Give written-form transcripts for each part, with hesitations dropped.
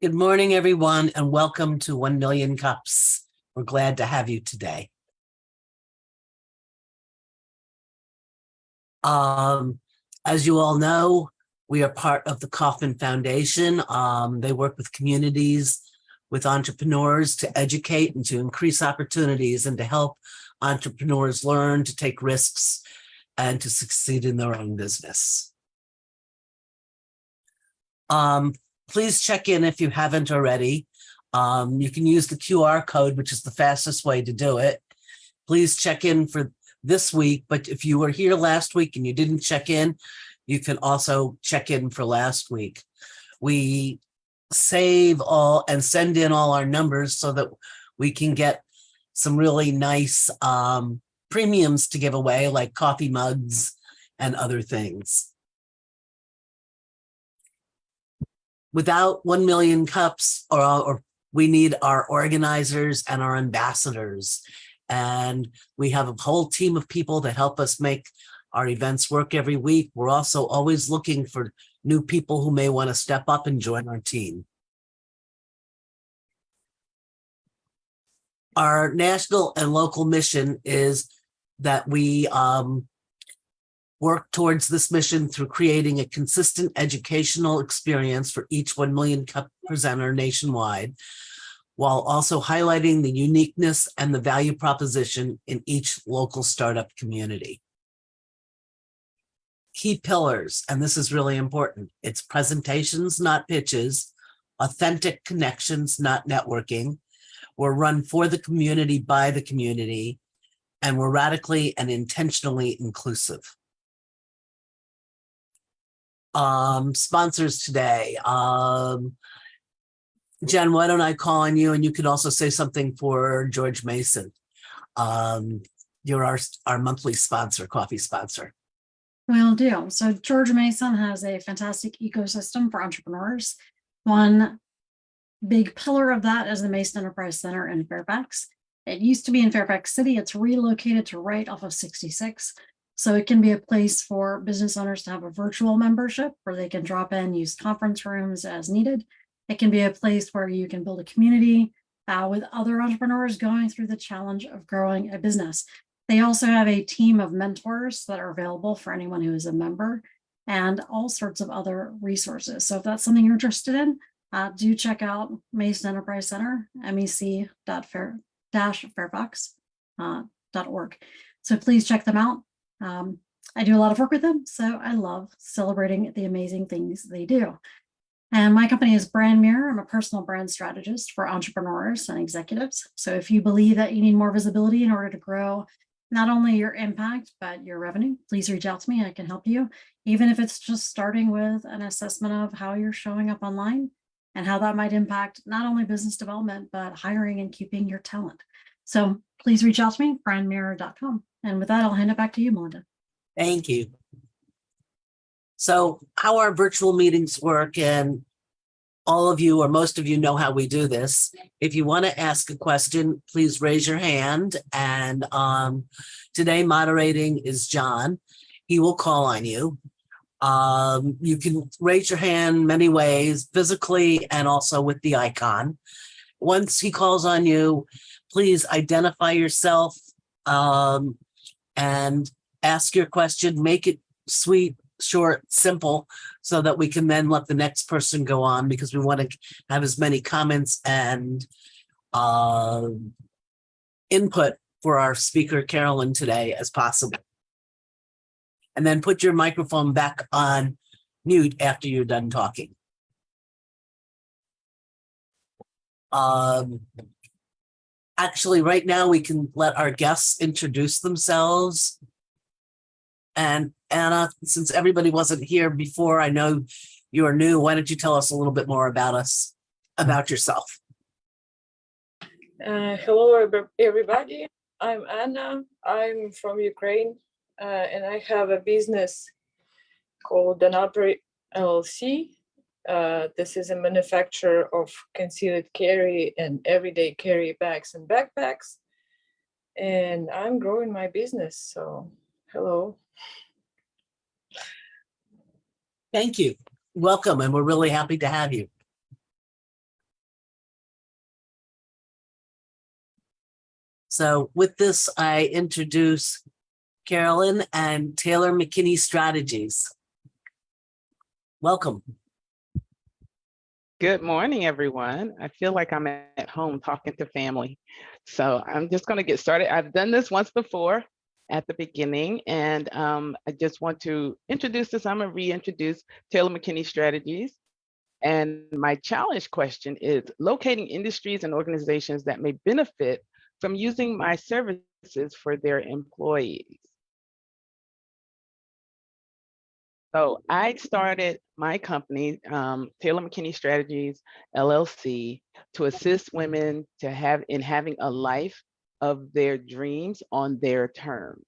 Good morning, everyone, and welcome to 1 Million Cups. We're glad to have you today. As you all know, we are part of the Kauffman Foundation. They work with communities, with entrepreneurs to educate and to increase opportunities and to help entrepreneurs learn to take risks and to succeed in their own business. Please check in if you haven't already. You can use the QR code, which is the fastest way to do it. Please check in for this week, but if you were here last week and you didn't check in, you can also check in for last week. We save all and send in all our numbers so that we can get some really nice premiums to give away, like coffee mugs and other things. Without 1 Million Cups, or we need our organizers and our ambassadors. And we have a whole team of people that help us make our events work every week. We're also always looking for new people who may want to step up and join our team. Our national and local mission is that we work towards this mission through creating a consistent educational experience for each 1 Million Cup presenter nationwide, while also highlighting the uniqueness and the value proposition in each local startup community. Key pillars, and this is really important, it's presentations, not pitches, authentic connections, not networking. We're run for the community, by the community, and we're radically and intentionally inclusive. Sponsors today. Jen, why don't I call on you, and you can also say something for George Mason. You're our monthly sponsor, coffee sponsor. Will do. So George Mason has a fantastic ecosystem for entrepreneurs. One big pillar of that is the Mason Enterprise Center in Fairfax. It used to be in Fairfax City. It's relocated to right off of 66. So it can be a place for business owners to have a virtual membership where they can drop in, use conference rooms as needed. It can be a place where you can build a community with other entrepreneurs going through the challenge of growing a business. They also have a team of mentors that are available for anyone who is a member, and all sorts of other resources. So if that's something you're interested in, do check out Mason Enterprise Center, mec-fairfax.org. So please check them out. I do a lot of work with them, so I love celebrating the amazing things they do. And my company is Brand Mirror. I'm a personal brand strategist for entrepreneurs and executives. So if you believe that you need more visibility in order to grow not only your impact, but your revenue, please reach out to me. I can help you, even if it's just starting with an assessment of how you're showing up online and how that might impact not only business development, but hiring and keeping your talent. So please reach out to me, brandmirror.com. And with that, I'll hand it back to you, Melinda. Thank you. So how our virtual meetings work, and all of you or most of you know how we do this. If you want to ask a question, please raise your hand. And today moderating is John. He will call on you. You can raise your hand many ways, physically and also with the icon. Once he calls on you, please identify yourself and ask your question. Make it sweet, short, simple, so that we can then let the next person go on, because we want to have as many comments and input for our speaker, Carolyn, today as possible. And then put your microphone back on mute after you're done talking. Actually, right now we can let our guests introduce themselves. And Anna, since everybody wasn't here before, I know you're new. Why don't you tell us a little bit more about yourself? Hello, everybody. I'm Anna. I'm from Ukraine, and I have a business called LLC. This is a manufacturer of concealed carry and everyday carry bags and backpacks. And I'm growing my business. So, hello. Thank you. Welcome, and we're really happy to have you. So with this, I introduce Carolyn and TaylorMcKiney Strategies. Welcome. Good morning, everyone. I feel like I'm at home talking to family. So I'm just going to get started. I've done this once before at the beginning, and I just want to introduce this. I'm going to reintroduce TaylorMcKiney Strategies. And my challenge question is locating industries and organizations that may benefit from using my services for their employees. So I started my company, TaylorMcKiney Strategies, LLC, to assist women to having a life of their dreams on their terms.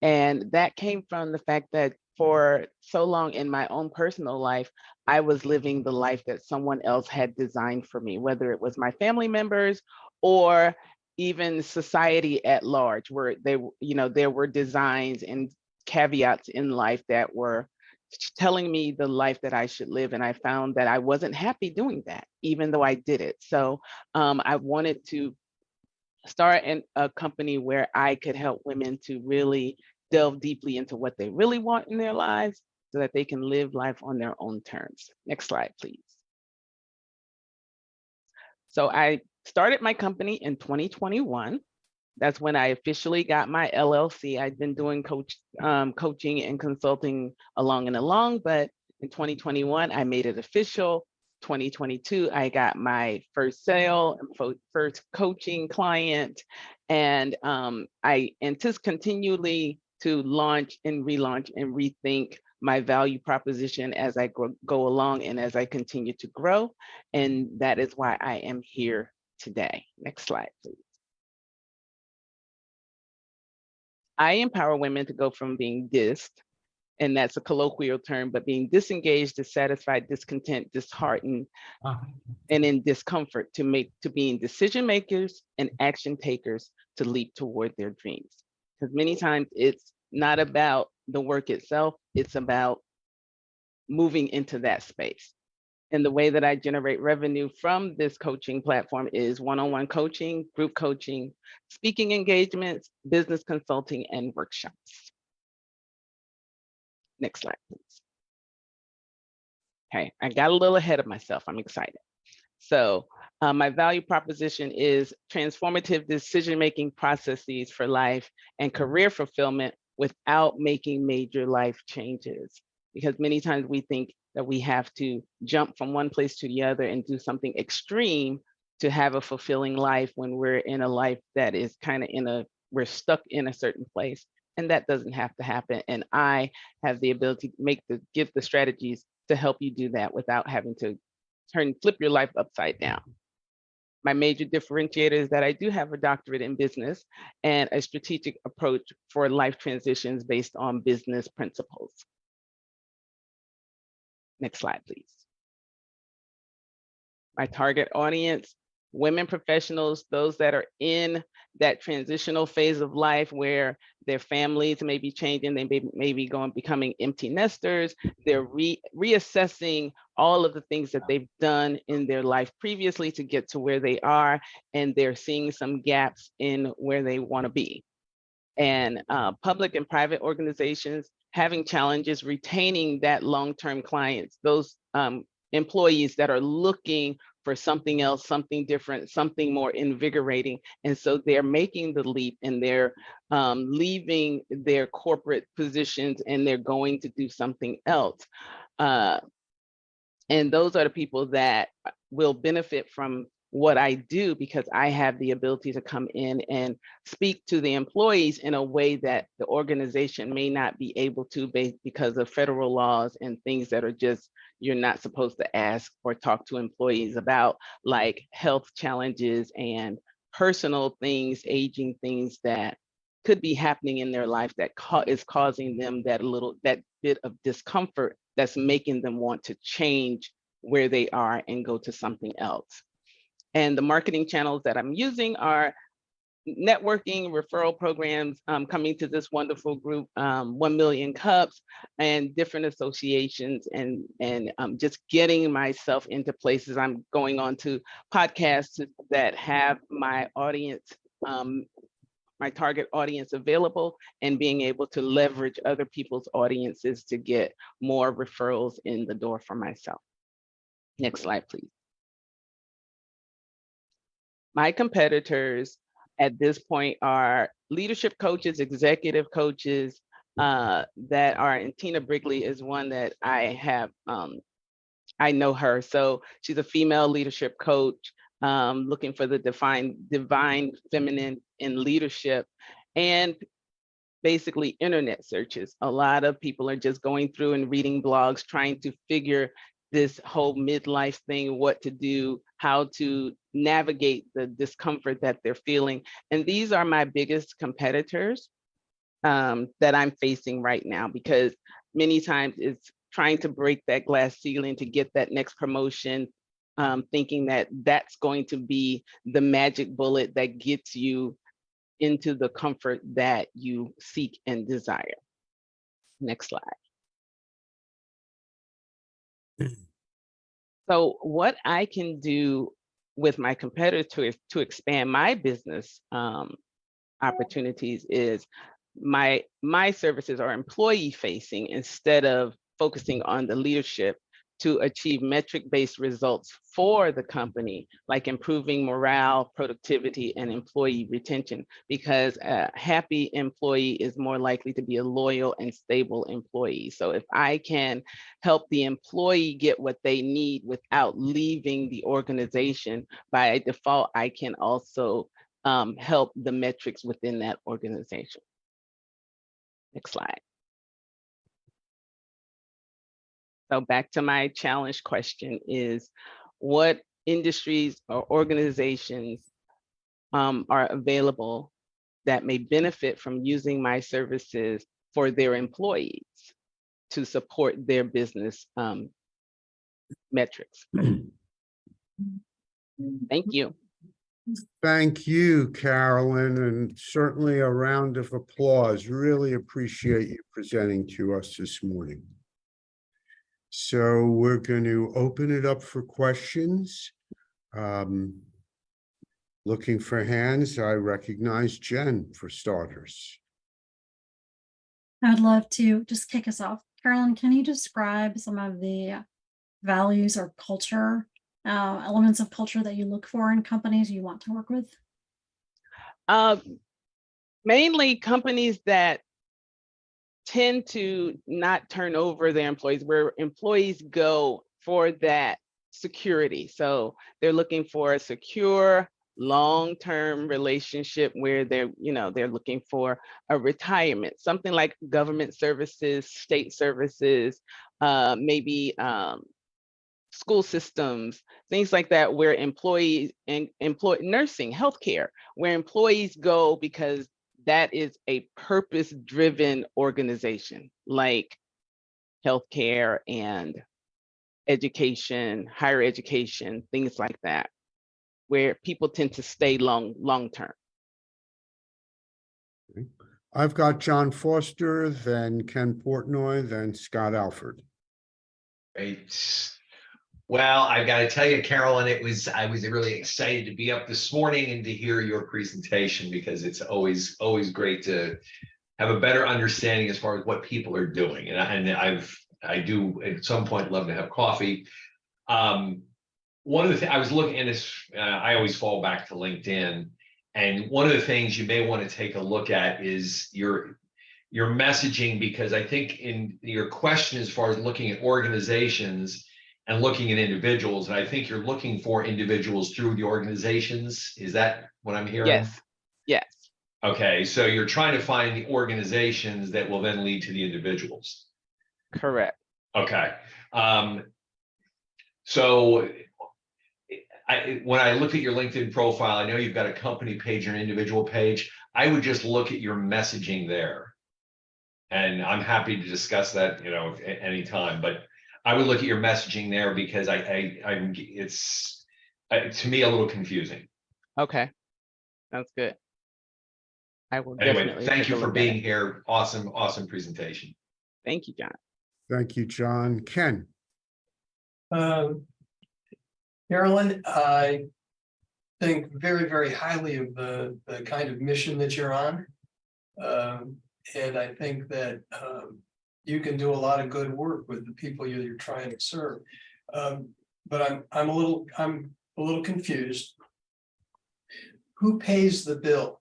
And that came from the fact that for so long in my own personal life, I was living the life that someone else had designed for me, whether it was my family members or even society at large, where there were designs and caveats in life that were telling me the life that I should live. And I found that I wasn't happy doing that, even though I did it. So I wanted to start a company where I could help women to really delve deeply into what they really want in their lives so that they can live life on their own terms. Next slide, please. So I started my company in 2021. That's when I officially got my LLC. I'd been doing coaching and consulting along, but in 2021, I made it official. 2022, I got my first sale, first coaching client, and I continually to launch and relaunch and rethink my value proposition as I go along and as I continue to grow. And that is why I am here today. Next slide, please. I empower women to go from being dissed, and that's a colloquial term, but being disengaged, dissatisfied, discontent, disheartened, and in discomfort to being decision makers and action takers to leap toward their dreams. Because many times it's not about the work itself, it's about moving into that space. And the way that I generate revenue from this coaching platform is one-on-one coaching, group coaching, speaking engagements, business consulting, and workshops. Next slide, please. Okay, I got a little ahead of myself. I'm excited. So my value proposition is transformative decision-making processes for life and career fulfillment without making major life changes. Because many times we think that we have to jump from one place to the other and do something extreme to have a fulfilling life when we're in a life that is kind of we're stuck in a certain place. And that doesn't have to happen. And I have the ability to give the strategies to help you do that without having to flip your life upside down. My major differentiator is that I do have a doctorate in business and a strategic approach for life transitions based on business principles. Next slide, please. My target audience, women professionals, those that are in that transitional phase of life where their families may be changing, they may be becoming empty nesters, they're reassessing all of the things that they've done in their life previously to get to where they are, and they're seeing some gaps in where they want to be. And public and private organizations having challenges retaining that long-term clients, those employees that are looking for something else, something different, something more invigorating. And so they're making the leap and they're leaving their corporate positions and they're going to do something else. And those are the people that will benefit from what I do, because I have the ability to come in and speak to the employees in a way that the organization may not be able to, because of federal laws and things that are just, you're not supposed to ask or talk to employees about, like health challenges and personal things, aging things that could be happening in their life that is causing them that bit of discomfort that's making them want to change where they are and go to something else. And the marketing channels that I'm using are networking, referral programs, coming to this wonderful group, 1 Million Cups, and different associations, and just getting myself into places. I'm going on to podcasts that have my audience my target audience available and being able to leverage other people's audiences to get more referrals in the door for myself. Next slide, please. My competitors at this point are leadership coaches, executive coaches that are, and Tina Brigley is one that I have, I know her. So she's a female leadership coach looking for the divine feminine in leadership, and basically internet searches. A lot of people are just going through and reading blogs, trying to figure this whole midlife thing, what to do, how to navigate the discomfort that they're feeling. And these are my biggest competitors that I'm facing right now, because many times it's trying to break that glass ceiling to get that next promotion, thinking that that's going to be the magic bullet that gets you into the comfort that you seek and desire. Next slide. So what I can do with my competitors to expand my business opportunities is my services are employee facing instead of focusing on the leadership, to achieve metric-based results for the company, like improving morale, productivity, and employee retention, because a happy employee is more likely to be a loyal and stable employee. So if I can help the employee get what they need without leaving the organization, by default, I can also help the metrics within that organization. Next slide. So back to my challenge question is, what industries or organizations are available that may benefit from using my services for their employees to support their business metrics? Thank you. Thank you, Carolyn, and certainly a round of applause. Really appreciate you presenting to us this morning. So we're going to open it up for questions. Looking for hands. I recognize Jen for starters. I'd love to just kick us off. Carolyn, can you describe some of the values or culture, elements of culture that you look for in companies you want to work with? Mainly companies that tend to not turn over their employees, where employees go for that security. So they're looking for a secure, long-term relationship where they're looking for a retirement, something like government services, state services, maybe school systems, things like that, where employees and nursing, healthcare, where employees go because that is a purpose-driven organization, like healthcare and education, higher education, things like that, where people tend to stay long term. Okay. I've got John Foster, then Ken Portnoy, then Scott Alford. Great. Well, I've got to tell you, Carolyn, I was really excited to be up this morning and to hear your presentation, because it's always great to have a better understanding as far as what people are doing. And I do at some point love to have coffee. One of the things I was looking at is, I always fall back to LinkedIn, and one of the things you may want to take a look at is your messaging, because I think in your question as far as looking at organizations and looking at individuals, and I think you're looking for individuals through the organizations. Is that what I'm hearing? Yes. Yes. Okay, so you're trying to find the organizations that will then lead to the individuals. Correct. Okay. So when I look at your LinkedIn profile, I know you've got a company page and an individual page. I would just look at your messaging there. And I'm happy to discuss that, at any time, but I would look at your messaging there, because it's to me a little confusing. Okay. Sounds good. I will Anyway, definitely thank take you a for look at being it. here. Awesome presentation. Thank you, John. Thank you, John. Ken. Carolyn, think very, very highly of the kind of mission that you're on. And I think that you can do a lot of good work with the people you're trying to serve. But I'm a little confused. Who pays the bill?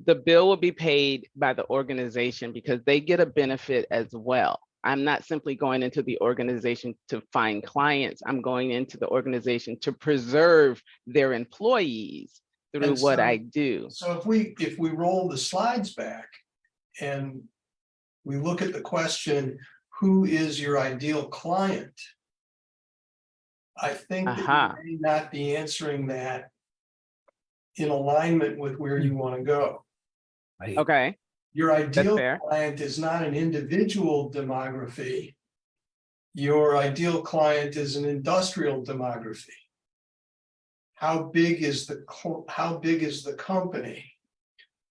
The bill will be paid by the organization because they get a benefit as well. I'm not simply going into the organization to find clients. I'm going into the organization to preserve their employees through And what so- I do. So if we roll the slides back and we look at the question, who is your ideal client? I think that you may not be answering that in alignment with where you want to go. Right? Okay, Your ideal fair. client is not an individual demography. Your ideal client is an industrial demography. How big is the company?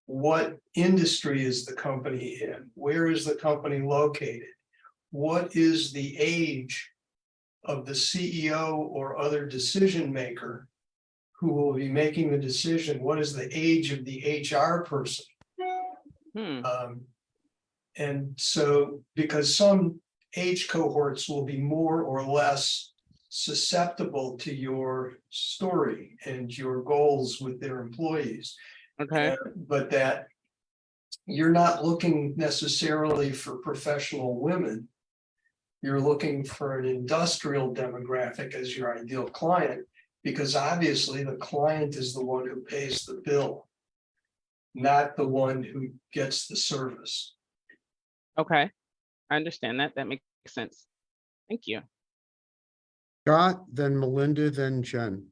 What industry is the company in? Where is the company located? What is the age of the CEO or other decision maker who will be making the decision? What is the age of the HR person? And so, because some age cohorts will be more or less susceptible to your story and your goals with their employees. Okay, But that you're not looking necessarily for professional women. You're looking for an industrial demographic as your ideal client, because obviously the client is the one who pays the bill, not the one who gets the service. okay. I understand that. That makes sense. Thank you. Scott, then Melinda, then Jen.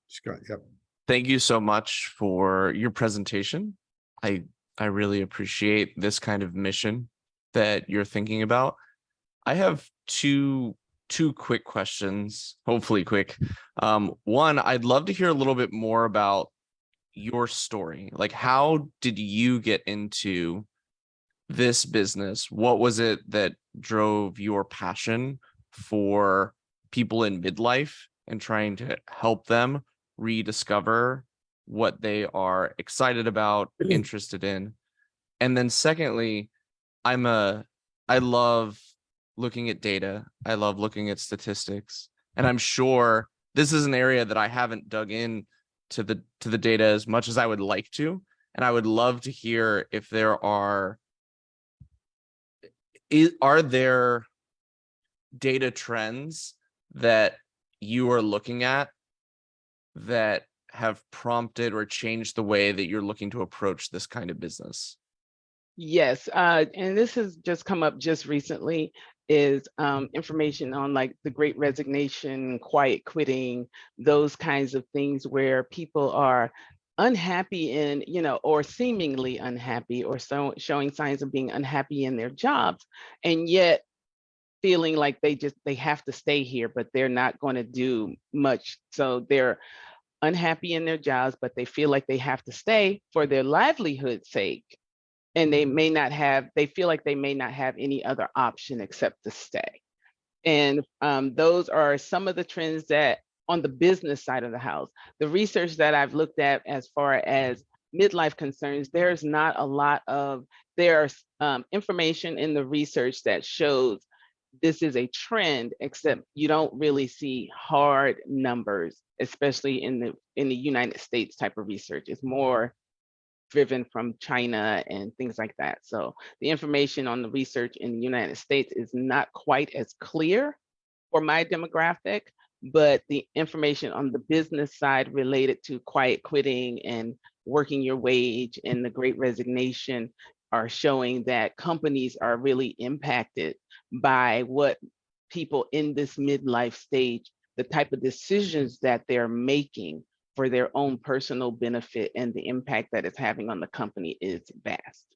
Scott, yep. Thank you so much for your presentation. I really appreciate this kind of mission that you're thinking about. I have two quick questions, hopefully quick. One, I'd love to hear a little bit more about your story. Like, how did you get into this business? What was it that drove your passion for people in midlife and trying to help them rediscover what they are excited about, interested in? And then secondly, I love looking at data. I love looking at statistics. And I'm sure this is an area that I haven't dug in to the data as much as I would like to. And I would love to hear if there are there data trends that you are looking at that have prompted or changed the way that you're looking to approach this kind of business? Yes, and this has just come up just recently, is information on like the Great Resignation, quiet quitting, those kinds of things where people are unhappy in, or seemingly unhappy, or showing signs of being unhappy in their jobs, and yet feeling like they have to stay here, but they're not going to do much. So they're unhappy in their jobs, but they feel like they have to stay for their livelihood's sake. And they feel like they may not have any other option except to stay. And those are some of the trends that on the business side of the house, the research that I've looked at as far as midlife concerns, there's not a lot of, there's information in the research that shows this is a trend, except you don't really see hard numbers, especially in the United States type of research. It's more driven from China and things like that. So the information on the research in the United States is not quite as clear for my demographic, but the information on the business side related to quiet quitting and working your wage and the Great Resignation are showing that companies are really impacted by what people in this midlife stage, the type of decisions that they're making for their own personal benefit, and the impact that it's having on the company is vast.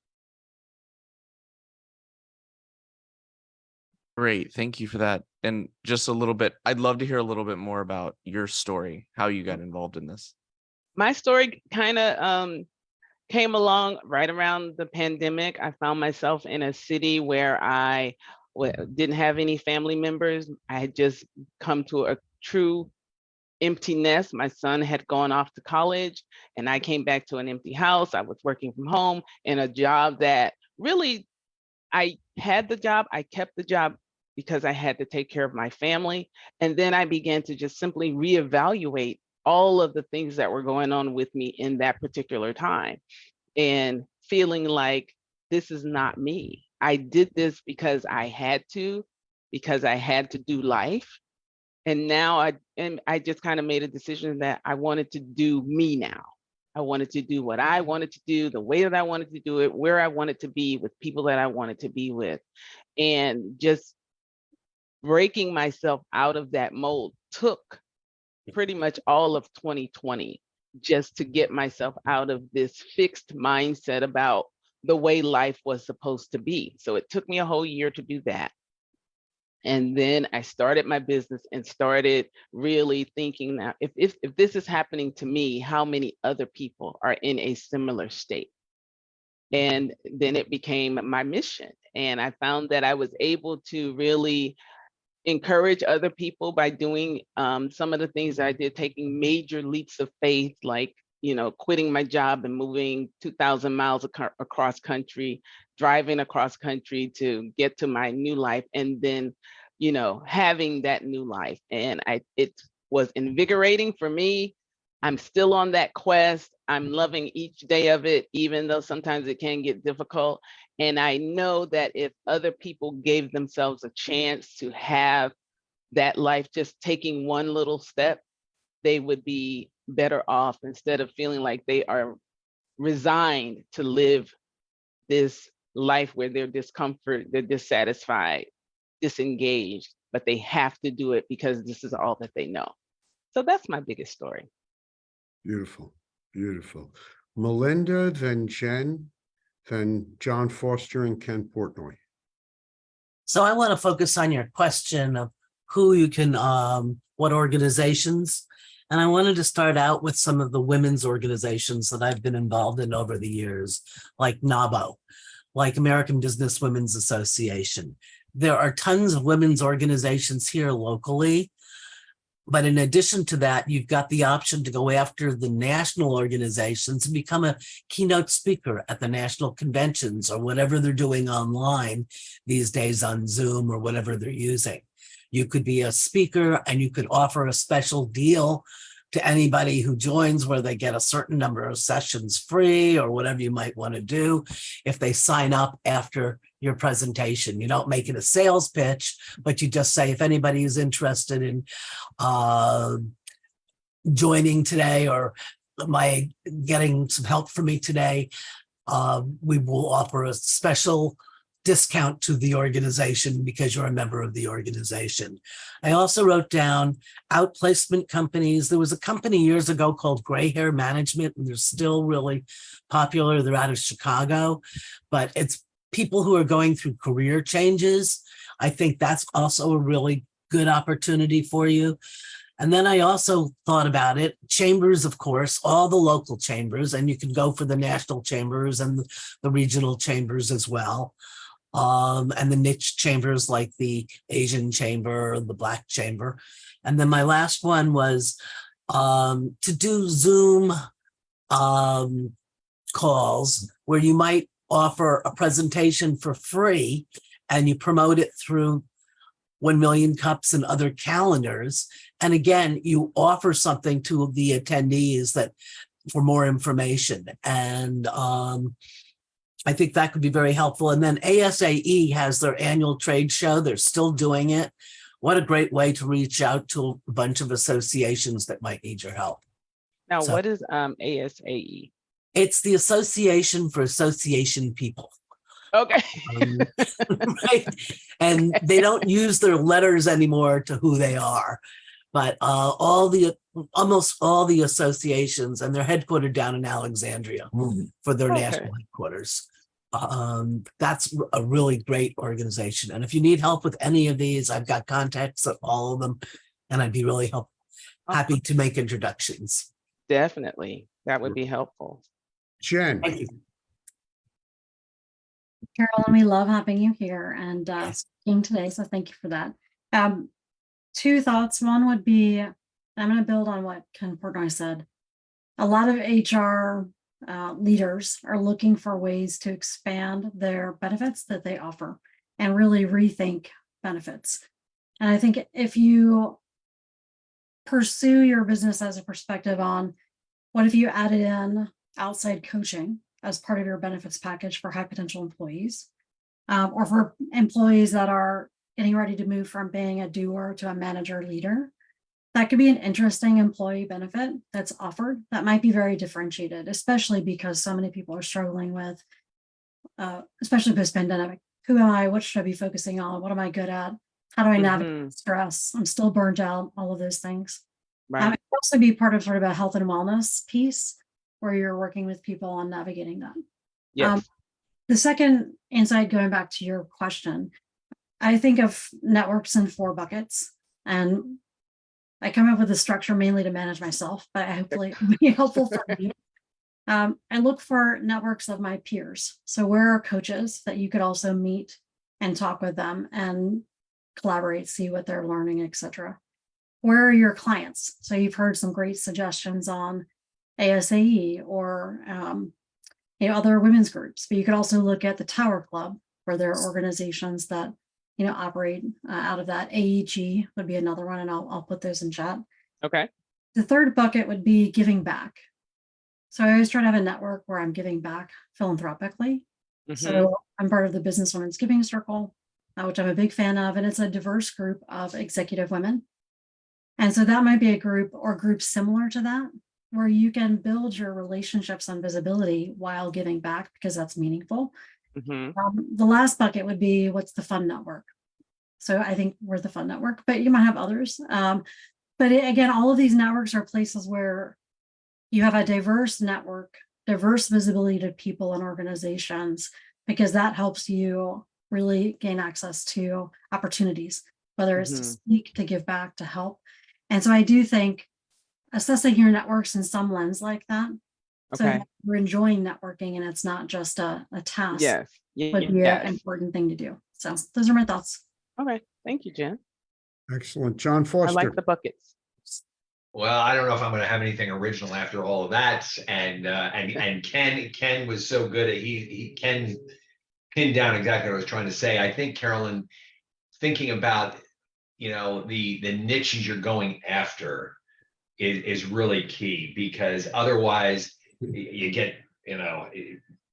Great, thank you for that. And just a little bit, I'd love to hear a little bit more about your story, how you got involved in this. My story kind of came along right around the pandemic. I found myself in a city where I didn't have any family members. I had just come to a true empty nest. My son had gone off to college and I came back to an empty house. I was working from home in a job that really, I had the job, I kept the job because I had to take care of my family. And then I began to just simply reevaluate all of the things that were going on with me in that particular time and feeling like this is not me. I did this because I had to do life. And now I just kind of made a decision that I wanted to do me now. I wanted to do what I wanted to do, the way that I wanted to do it, where I wanted to be with people that I wanted to be with. And just breaking myself out of that mold took pretty much all of 2020 just to get myself out of this fixed mindset about the way life was supposed to be. So it took me a whole year to do that. And then I started my business and started really thinking, now, if this is happening to me, how many other people are in a similar state? And then it became my mission. And I found that I was able to really encourage other people by doing some of the things I did, taking major leaps of faith, like, quitting my job and moving 2,000 miles across country, driving across country to get to my new life, and then, having that new life. And it was invigorating for me. I'm still on that quest. I'm loving each day of it, even though sometimes it can get difficult. And I know that if other people gave themselves a chance to have that life, just taking one little step, they would be better off instead of feeling like they are resigned to live this life where they're dissatisfied, disengaged, but they have to do it because this is all that they know. So that's my biggest story. Beautiful, beautiful. Melinda, then Jen, then John Foster and Ken Portnoy. So I want to focus on your question of who you can, what organizations. And I wanted to start out with some of the women's organizations that I've been involved in over the years, like NABO, like American Business Women's Association. There are tons of women's organizations here locally. But in addition to that, you've got the option to go after the national organizations and become a keynote speaker at the national conventions or whatever they're doing online these days on Zoom or whatever they're using. You could be a speaker and you could offer a special deal to anybody who joins where they get a certain number of sessions free or whatever you might want to do if they sign up after your presentation. You don't make it a sales pitch, but you just say, if anybody is interested in joining today or getting some help from me today, we will offer a special discount to the organization because you're a member of the organization. I also wrote down outplacement companies. There was a company years ago called Gray Hair Management, and they're still really popular. They're out of Chicago, but it's people who are going through career changes. I think that's also a really good opportunity for you. And then I also thought about it, chambers, of course, all the local chambers, and you can go for the national chambers and the regional chambers as well. And the niche chambers like the Asian chamber, the Black chamber. And then my last one was to do Zoom calls where you might offer a presentation for free and you promote it through 1 Million Cups and other calendars. And again, you offer something to the attendees that for more information. And I think that could be very helpful. And then ASAE has their annual trade show. They're still doing it. What a great way to reach out to a bunch of associations that might need your help. Now, So- what is ASAE? It's the Association for Association People. Okay. Right? And they don't use their letters anymore to who they are. But almost all the associations, and they're headquartered down in Alexandria for their Okay. national headquarters. That's a really great organization. And if you need help with any of these, I've got contacts at all of them, and I'd be really happy to make introductions. Definitely. That would be helpful. Jen, Thank you. Carolyn, we love having you here, and Yes. speaking today, so thank you for that. Two thoughts. One would be, I'm going to build on what Ken Portnoy said. A lot of HR leaders are looking for ways to expand their benefits that they offer and really rethink benefits. And I think if you pursue your business as a perspective on what if you added in outside coaching as part of your benefits package for high potential employees, or for employees that are getting ready to move from being a doer to a manager leader, that could be an interesting employee benefit that's offered that might be very differentiated, especially because so many people are struggling with, especially post-pandemic. Who am I? What should I be focusing on? What am I good at? How do I navigate stress? I'm still burnt out, all of those things. Right. It could also be part of sort of a health and wellness piece where you're working with people on navigating that. Yes. The second insight, going back to your question, I think of networks in 4 buckets, and I come up with a structure mainly to manage myself, but hopefully it'll be helpful for you. I look for networks of my peers. So where are coaches that you could also meet and talk with them and collaborate, see what they're learning, etc. Where are your clients? So you've heard some great suggestions on ASAE or other women's groups, but you could also look at the Tower Club, where there are organizations that operate out of that. AEG would be another one, and I'll put those in chat. Okay. The third bucket would be giving back. So I always try to have a network where I'm giving back philanthropically. So I'm part of the Business Women's Giving Circle, which I'm a big fan of, and it's a diverse group of executive women. And so that might be a group or groups similar to that, where you can build your relationships and visibility while giving back, because that's meaningful. The last bucket would be, what's the fun network? So I think we're the fun network, but you might have others. But again, all of these networks are places where you have a diverse network, diverse visibility to people and organizations, because that helps you really gain access to opportunities, whether it's to speak, to give back, to help. And so I do think assessing your networks in some lens like that, so that you're enjoying networking and it's not just a task, would be an important thing to do. So those are my thoughts. Okay. Thank you, Jen. Excellent. John I Foster. like the buckets. Well, I don't know if I'm going to have anything original after all of that. And Ken was so good at he pinned down exactly what I was trying to say. I think, Carolyn, thinking about the niches you're going after is really key, because otherwise you get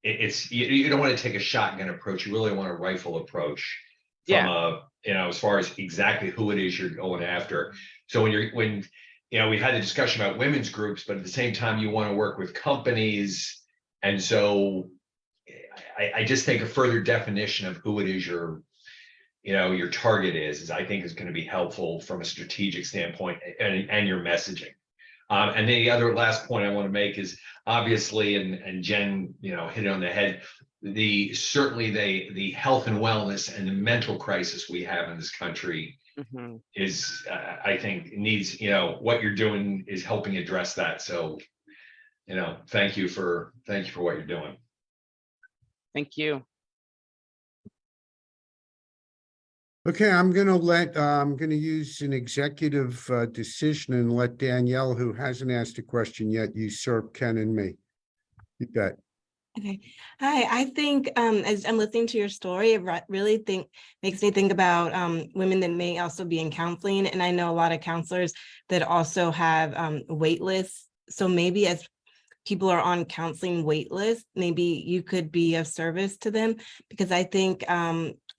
it's you don't want to take a shotgun approach. You really want a rifle approach from as far as exactly who it is you're going after. So when we've had a discussion about women's groups, but at the same time you want to work with companies, and so I just think a further definition of who it is your target is I think is going to be helpful from a strategic standpoint and your messaging. And then the other last point I want to make is obviously, and Jen, hit it on the head, certainly the health and wellness and the mental crisis we have in this country is, I think needs, what you're doing is helping address that. So, thank you for what you're doing. Thank you. Okay, I'm gonna use an executive decision and let Danielle, who hasn't asked a question yet, usurp Ken and me. You bet. Okay. Hi, I think as I'm listening to your story, it really makes me think about women that may also be in counseling. And I know a lot of counselors that also have wait lists. So maybe as people are on counseling wait lists, maybe you could be of service to them, because I think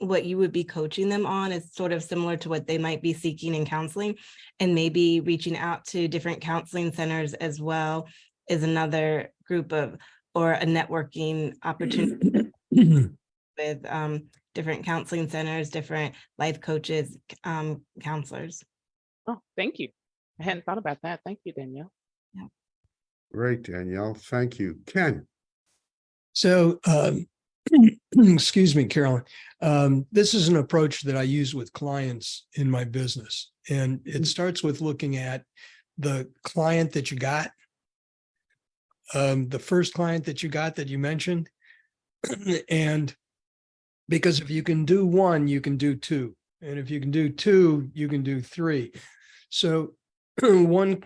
what you would be coaching them on is sort of similar to what they might be seeking in counseling, and maybe reaching out to different counseling centers as well is another group of, or a networking opportunity with different counseling centers, different life coaches, counselors. Oh, thank you. I hadn't thought about that. Thank you, Danielle. Yeah. Great, Danielle. Thank you. Ken. So, excuse me, Carolyn. This is an approach that I use with clients in my business. And it starts with looking at the client that you got, the first client that you got that you mentioned, and Because if you can do one, you can do two. And if you can do two, you can do three. So one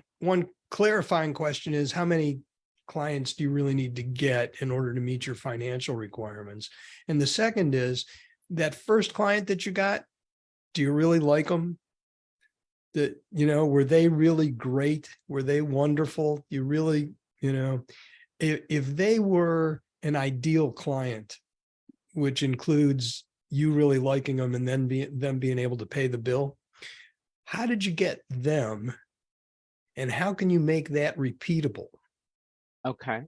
clarifying question is, how many clients do you really need to get in order to meet your financial requirements? And the second is, that first client that you got, do you really like them? That, were they really great? Were they wonderful? You really, if they were an ideal client, which includes you really liking them and then them being able to pay the bill, how did you get them? And how can you make that repeatable? Okay.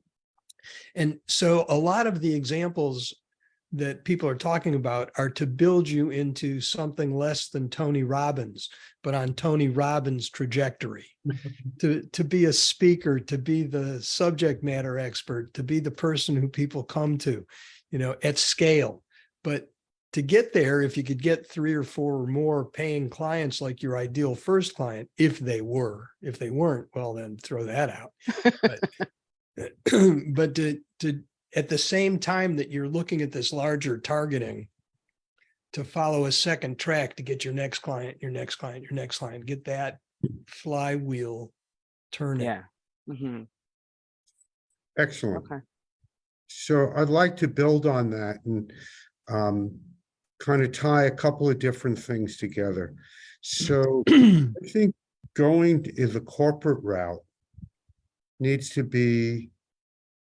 And so a lot of the examples that people are talking about are to build you into something less than Tony Robbins, but on Tony Robbins' trajectory, to be a speaker, to be the subject matter expert, to be the person who people come to, at scale. But to get there, if you could get 3 or 4 or more paying clients like your ideal first client, if they weren't, well, then throw that out. But to at the same time that you're looking at this larger targeting, to follow a second track to get your next client, your next client, your next client, get that flywheel turning. Yeah. Mhm. Excellent. Okay. So I'd like to build on that and kind of tie a couple of different things together. So I think going to the corporate route needs to be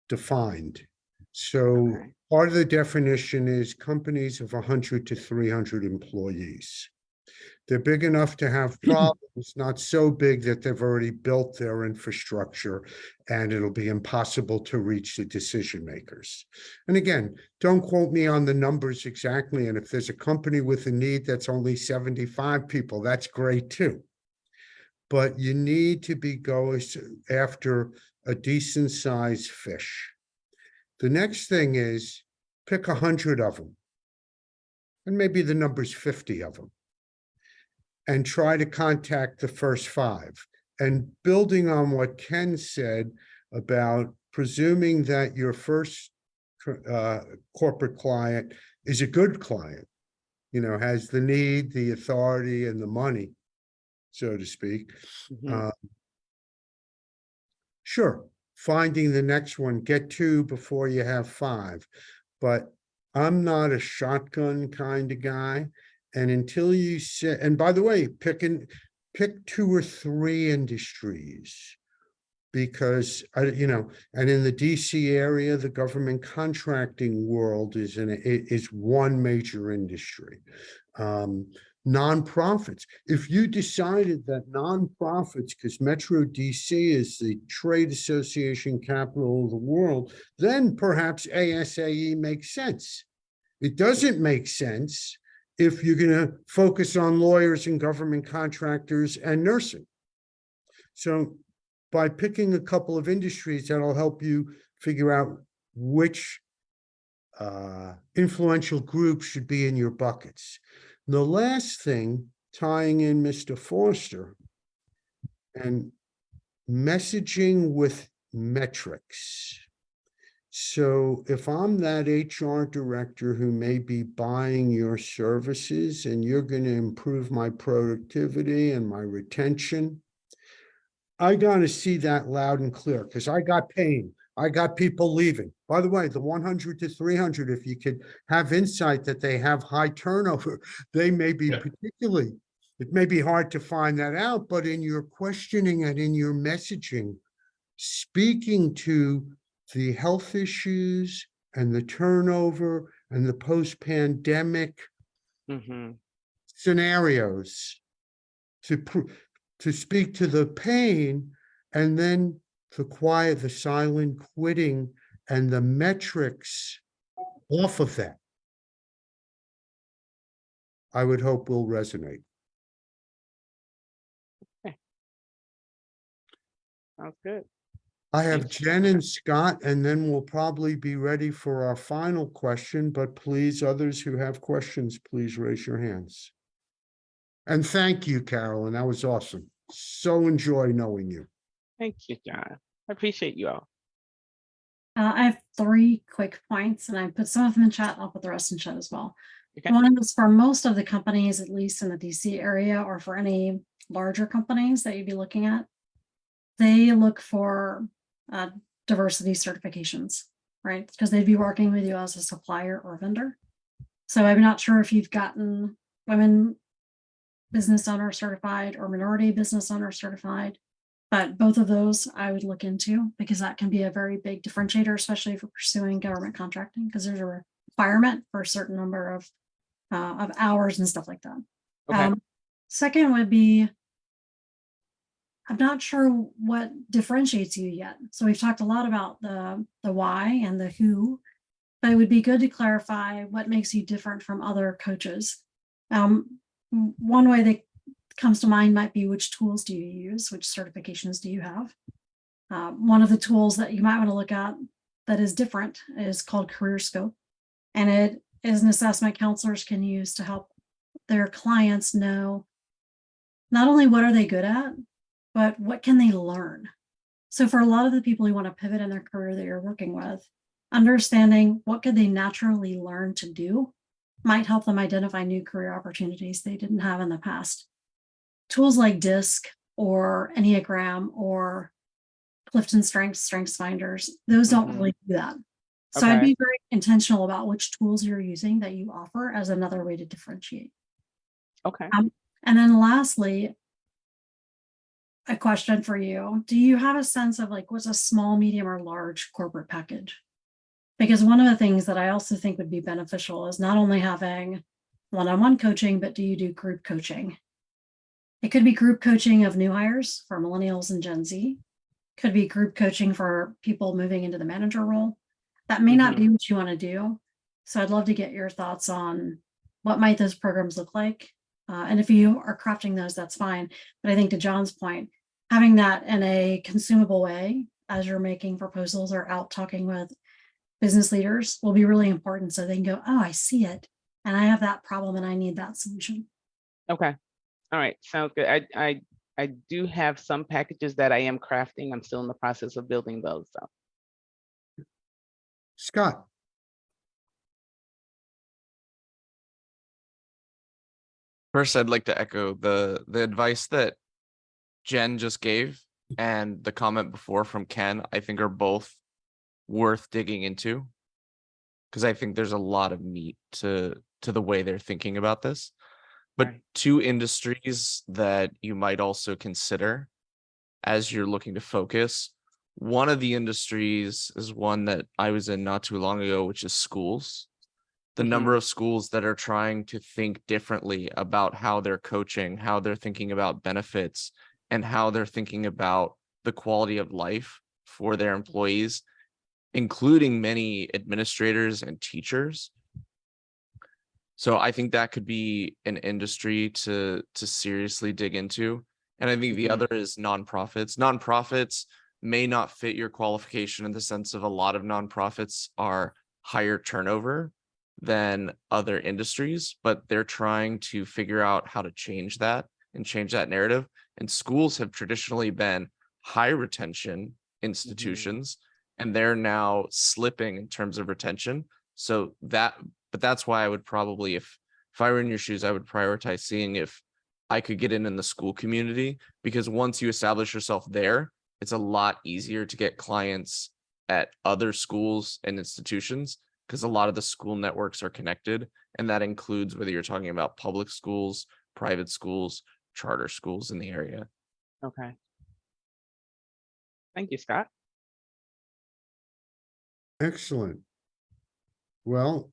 defined. So Okay. part of the definition is companies of 100 to 300 employees. They're big enough to have problems, not so big that they've already built their infrastructure and it'll be impossible to reach the decision makers. And again, don't quote me on the numbers exactly. And if there's a company with a need that's only 75 people, that's great too. But you need to be going after a decent sized fish. The next thing is pick 100 of them, and maybe the number's 50 of them, and try to contact the first 5. And building on what Ken said about presuming that your first corporate client is a good client, has the need, the authority, and the money, so to speak. Mhm. Sure, finding the next one, get 2 before you have 5. But I'm not a shotgun kind of guy. And until you say, and by the way, pick 2 or 3 industries, because and in the DC area, the government contracting world is one major industry. Nonprofits. If you decided that nonprofits, because Metro DC is the trade association capital of the world, then perhaps ASAE makes sense. It doesn't make sense if you're going to focus on lawyers and government contractors and nursing. So by picking a couple of industries, that'll help you figure out which influential groups should be in your buckets. The last thing, tying in Mr. Forster, and messaging with metrics. So if I'm that HR director who may be buying your services and you're going to improve my productivity and my retention, I got to see that loud and clear, because I got pain. I got people leaving. By the way, the 100 to 300, if you could have insight that they have high turnover, they may be particularly, it may be hard to find that out, but in your questioning and in your messaging, speaking to the health issues and the turnover and the post-pandemic Mhm. scenarios, to speak to the pain, and then the quiet, the silent quitting, and the metrics off of that, I would hope will resonate. Sounds good. I have Thank you. Jen and Scott, and then we'll probably be ready for our final question, but please, others who have questions, please raise your hands. And thank you, Carolyn. That was awesome. So enjoy knowing you. Thank you, John. I appreciate you all. I have 3 quick points, and I put some of them in chat. I'll put the rest in chat as well. Okay. One is for most of the companies, at least in the DC area, or for any larger companies that you'd be looking at, they look for diversity certifications, right? Because they'd be working with you as a supplier or vendor. So I'm not sure if you've gotten women business owner certified or minority business owner certified, but both of those I would look into, because that can be a very big differentiator, especially if you're pursuing government contracting, because there's a requirement for a certain number of hours and stuff like that. Okay. Second would be, I'm not sure what differentiates you yet. So we've talked a lot about the why and the who, but it would be good to clarify what makes you different from other coaches. One way that comes to mind might be, which tools do you use? Which certifications do you have? One of the tools that you might want to look at that is different is called Career Scope. And it is an assessment counselors can use to help their clients know not only what are they good at, but what can they learn? So for a lot of the people who want to pivot in their career that you're working with, understanding what could they naturally learn to do might help them identify new career opportunities they didn't have in the past. Tools like DISC or Enneagram or Clifton Strengths Finders, those don't really do that. So I'd Okay. be very intentional about which tools you're using that you offer as another way to differentiate. Okay. And then lastly, a question for you. Do you have a sense of like what's a small, medium, or large corporate package? Because one of the things that I also think would be beneficial is not only having one-on-one coaching, but do you do group coaching? It could be group coaching of new hires for millennials and Gen Z. Could be group coaching for people moving into the manager role. That may not be what you want to do. So I'd love to get your thoughts on what might those programs look like. And if you are crafting those, that's fine. But I think to John's point, having that in a consumable way as you're making proposals or out talking with business leaders will be really important. So they can go, oh, I see it. And I have that problem and I need that solution. Okay. All right. Sounds good. I do have some packages that I am crafting. I'm still in the process of building those. So. Scott, First, I'd like to echo the advice that Jen just gave and the comment before from Ken. I think are both worth digging into, because I think there's a lot of meat to the way they're thinking about this. But Right. two industries that you might also consider as you're looking to focus. One of the industries is one that I was in not too long ago, which is schools. The number of schools that are trying to think differently about how they're coaching, how they're thinking about benefits, and how they're thinking about the quality of life for their employees, including many administrators and teachers. So I think that could be an industry to seriously dig into. And I think the other is nonprofits. Nonprofits may not fit your qualification in the sense of a lot of nonprofits are higher turnover than other industries, but they're trying to figure out how to change that and change that narrative. And schools have traditionally been high retention institutions, and they're now slipping in terms of retention. So but that's why I would probably, if I were in your shoes, I would prioritize seeing if I could get in the school community, because once you establish yourself there, it's a lot easier to get clients at other schools and institutions, because a lot of the school networks are connected. And that includes whether you're talking about public schools, private schools, charter schools in the area. Okay. Thank you, Scott. excellent. Well,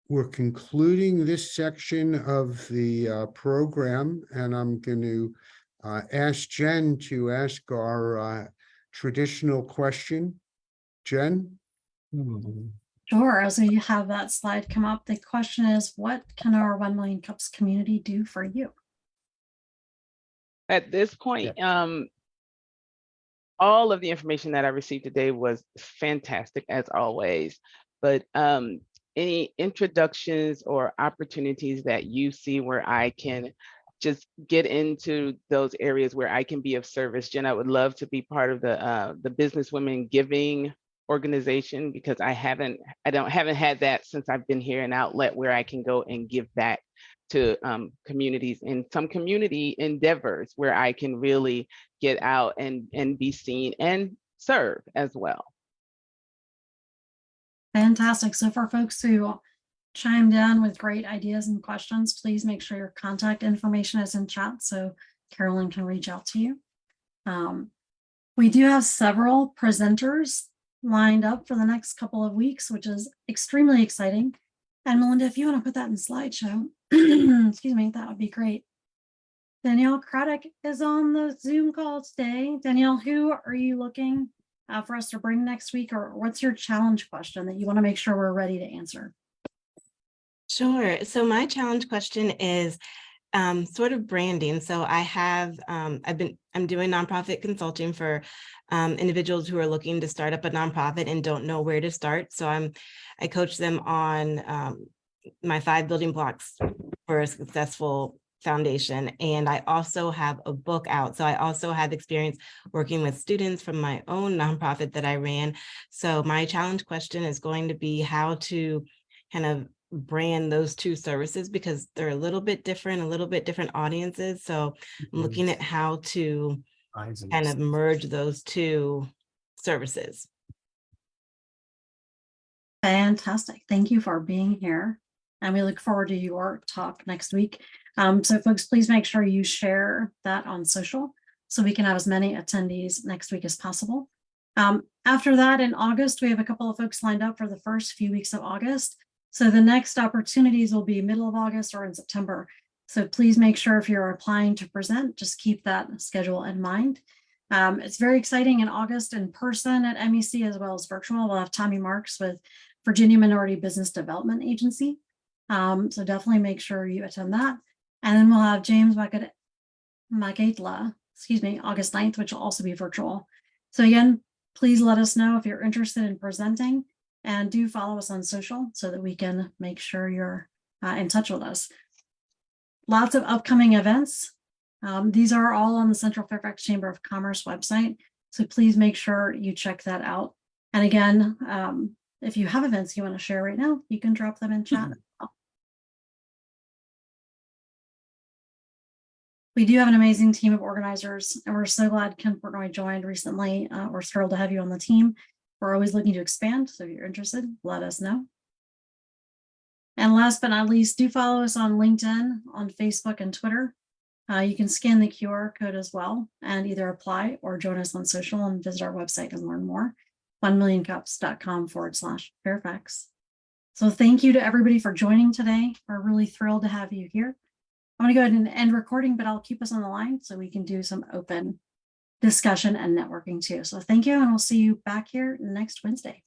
we're concluding this section of the program, and I'm going to ask Jen to ask our traditional question. Jen? Sure. As you have that slide come up, the question is, what can our 1 Million Cups community do for you? At this point, all of the information that I received today was fantastic as always, but any introductions or opportunities that you see where I can just get into those areas where I can be of service? Jen, I would love to be part of the Business Women Giving organization because I haven't had that since I've been here, an outlet where I can go and give back to communities and some community endeavors where I can really get out and be seen and serve as well. Fantastic. So for folks who chimed in with great ideas and questions, please make sure your contact information is in chat so Carolyn can reach out to you. We do have several presenters lined up for the next couple of weeks, which is extremely exciting. And Melinda, if you want to put that in slideshow, excuse me, that would be great. Danielle Craddock is on the Zoom call today. Danielle, who are you looking for us to bring next week, or what's your challenge question that you want to make sure we're ready to answer? Sure. So my challenge question is sort of branding. So I have, I'm doing nonprofit consulting for individuals who are looking to start up a nonprofit and don't know where to start. So I coach them on my 5 building blocks for a successful foundation. And I also have a book out. So I also have experience working with students from my own nonprofit that I ran. So my challenge question is going to be how to kind of brand those 2 services because they're a little bit different audiences. So I'm looking at how to kind of merge those 2 services. Fantastic. Thank you for being here. And we look forward to your talk next week. So folks, please make sure you share that on social so we can have as many attendees next week as possible. After that, in August, we have a couple of folks lined up for the first few weeks of August. So the next opportunities will be middle of August or in September. So please make sure if you're applying to present, just keep that schedule in mind. It's very exciting in August in person at MEC as well as virtual. We'll have Tommy Marks with Virginia Minority Business Development Agency. So definitely make sure you attend that. And then we'll have James Magatla, August 9th, which will also be virtual. So again, please let us know if you're interested in presenting, and do follow us on social so that we can make sure you're in touch with us. Lots of upcoming events. These are all on the Central Fairfax Chamber of Commerce website. So please make sure you check that out. And again, if you have events you want to share right now, you can drop them in chat. We do have an amazing team of organizers, and we're so glad Ken Portnoy joined recently. We're thrilled to have you on the team. We're always looking to expand, so if you're interested, let us know. And last but not least, do follow us on LinkedIn, on Facebook, and Twitter. You can scan the QR code as well and either apply or join us on social and visit our website and learn more. 1millioncups.com/Fairfax. So thank you to everybody for joining today. We're really thrilled to have you here. I'm going to go ahead and end recording, but I'll keep us on the line so we can do some open discussion and networking too. So thank you, and we'll see you back here next Wednesday.